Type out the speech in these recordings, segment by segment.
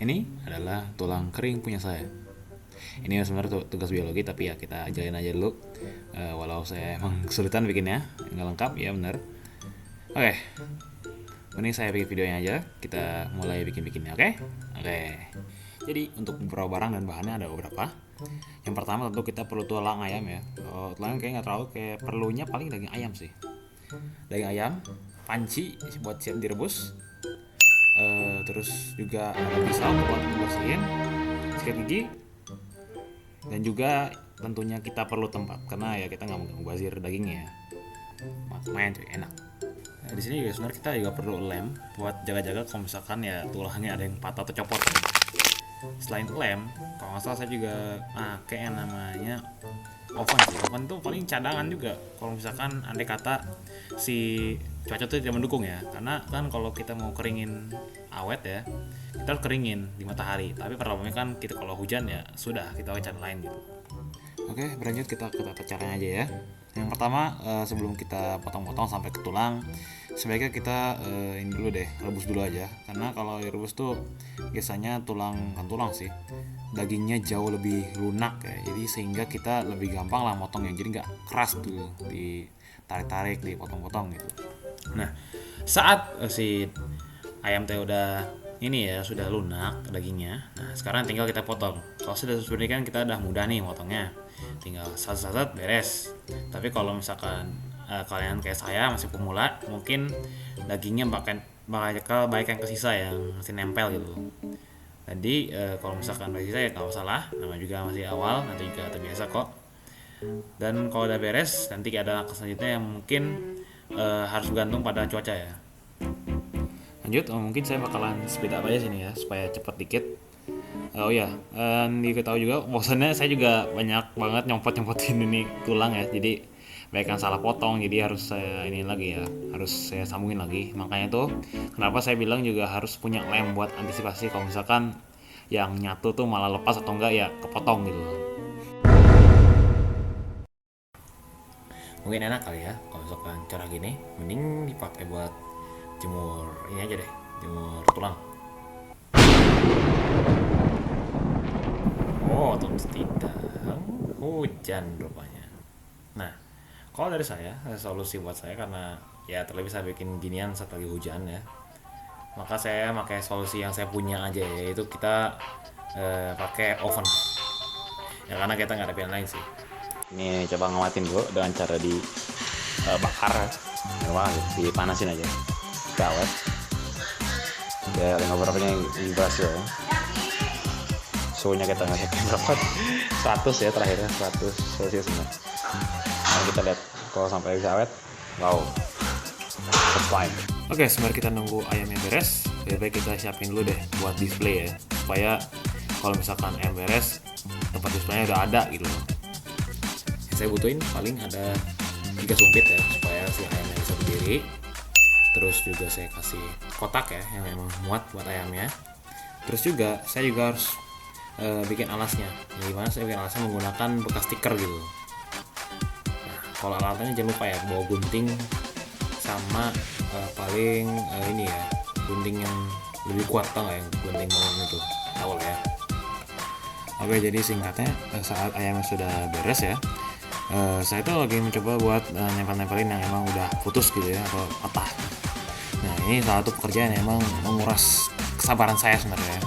Ini adalah tulang kering punya saya. Ini sebenarnya tugas biologi tapi ya kita ajalin aja dulu. Walau saya emang kesulitan bikinnya, nggak lengkap ya bener. Oke, mending saya bikin videonya aja. Kita mulai bikin-bikinnya, oke? Oke. Jadi untuk beberapa barang dan bahannya ada beberapa. Yang pertama tentu kita perlu tulang ayam ya. Kalau tulang kayak nggak terlalu, kayak perlunya paling daging ayam sih. Daging ayam, panci buat siap direbus. Terus juga ada pisau buat bersihin, sikat gigi, dan juga tentunya kita perlu tempat karena ya kita nggak mau mubazir dagingnya. Main cuy, enak. Nah, di sini juga sebenarnya kita juga perlu lem buat jaga-jaga kalau misalkan ya tulangnya ada yang patah atau copot. Selain lem, kalau nggak salah saya juga pakai yang namanya oven sih. Oven tuh paling cadangan juga kalau misalkan andai kata si cuaca tuh tidak mendukung ya, karena kan kalau kita mau keringin awet ya kita harus keringin di matahari, tapi problemnya kan kita kalau hujan ya sudah kita pakai cara lain gitu. Oke, berlanjut kita ke tata caranya aja ya. Yang pertama, sebelum kita potong-potong sampai ke tulang, sebaiknya kita ini dulu deh, rebus dulu aja. Karena kalau direbus tuh biasanya kan tulang sih, dagingnya jauh lebih lunak ya. Jadi sehingga kita lebih gampang lah motongnya. Jadi nggak keras tuh ditarik-tarik, dipotong-potong gitu. Nah, saat si ayam teh udah ini ya sudah lunak dagingnya. Nah, sekarang tinggal kita potong. Kalau sudah seperti kan kita udah mudah nih potongnya. Tinggal satu-satu beres. Tapi kalau misalkan kalian kayak saya masih pemula, mungkin dagingnya bakal banyak yang kesisa yang masih nempel gitu. Jadi kalau misalkan masih saya nggak masalah, nama juga masih awal, nanti juga terbiasa kok. Dan kalau udah beres, nanti ada langkah selanjutnya yang mungkin harus bergantung pada cuaca ya. Lanjut, mungkin saya bakalan speed up aja sini ya supaya cepet dikit. Oh ya, diketahui juga bosannya saya juga banyak banget nyopot-nyopotin ini tulang ya. Jadi banyak yang salah potong, jadi harus saya ini lagi ya, harus saya sambungin lagi. Makanya tuh kenapa saya bilang juga harus punya lem buat antisipasi kalau misalkan yang nyatu tuh malah lepas atau enggak ya kepotong gitu. Mungkin enak kali ya kalau misalkan cara gini, mending dipakai buat jemur ini aja deh, jemur tulang. Oh, tentu tidak. Hujan rupanya. Nah, kalau dari saya, solusi buat saya karena ya terlebih saya bikin ginian saat lagi hujan ya. Maka saya pakai solusi yang saya punya aja ya, yaitu kita pakai oven. Ya karena kita nggak ada pilihan lain sih. Ini coba ngamatin dulu dengan cara dibakar, dipanasin aja, awet. Ya, berapa yang berhasil ya. Suhunya kita nggak yakin berapa, 100 ya terakhirnya, 100 celcius. Nah, kita lihat kalau sampai bisa awet, wow, fine. Oke, sembari kita nunggu ayamnya beres, lebih baik kita siapin dulu deh buat display ya, supaya kalau misalkan ayam beres tempat displaynya udah ada gitu. Yang saya butuhin paling ada 3 sumpit ya supaya si ayamnya bisa berdiri. Terus juga saya kasih kotak ya yang memang muat buat ayamnya. Terus juga saya juga harus bikin alasnya. Yang gimana saya bikin alasnya menggunakan bekas stiker gitu. Nah, kalau alatnya jangan lupa ya bawa gunting sama paling ini ya, gunting yang lebih kuat, tau nggak, yang gunting bangun itu, tahu lah ya. Oke, jadi singkatnya saat ayamnya sudah beres ya, saya tuh lagi mencoba buat nempel-nempelin yang emang udah putus gitu ya atau patah. Nah, ini salah satu pekerjaan yang emang menguras kesabaran saya sebenarnya.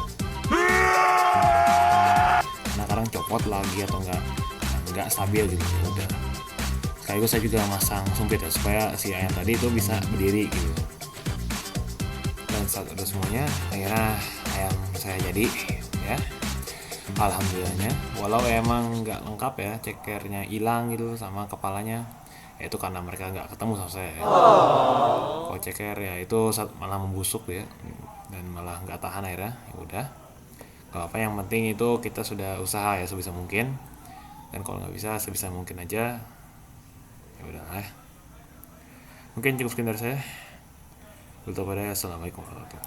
Nah, kadang copot lagi atau enggak stabil gitu ya udah. Sekaligus saya juga masang sumpit ya supaya si ayam tadi itu bisa berdiri gitu. Dan saat udah semuanya, akhirnya ayam saya jadi ya. Alhamdulillahnya, walau emang nggak lengkap ya, cekernya hilang gitu sama kepalanya. Ya, itu karena mereka nggak ketemu sama saya ya. Kalau ceker ya itu malah membusuk ya, dan malah nggak tahan akhirnya. Ya udah, kalau apa yang penting itu kita sudah usaha ya sebisa mungkin, dan kalau nggak bisa sebisa mungkin aja ya udah lah. Mungkin cukup sekian dari saya. Assalamualaikum warahmatullahi wabarakatuh.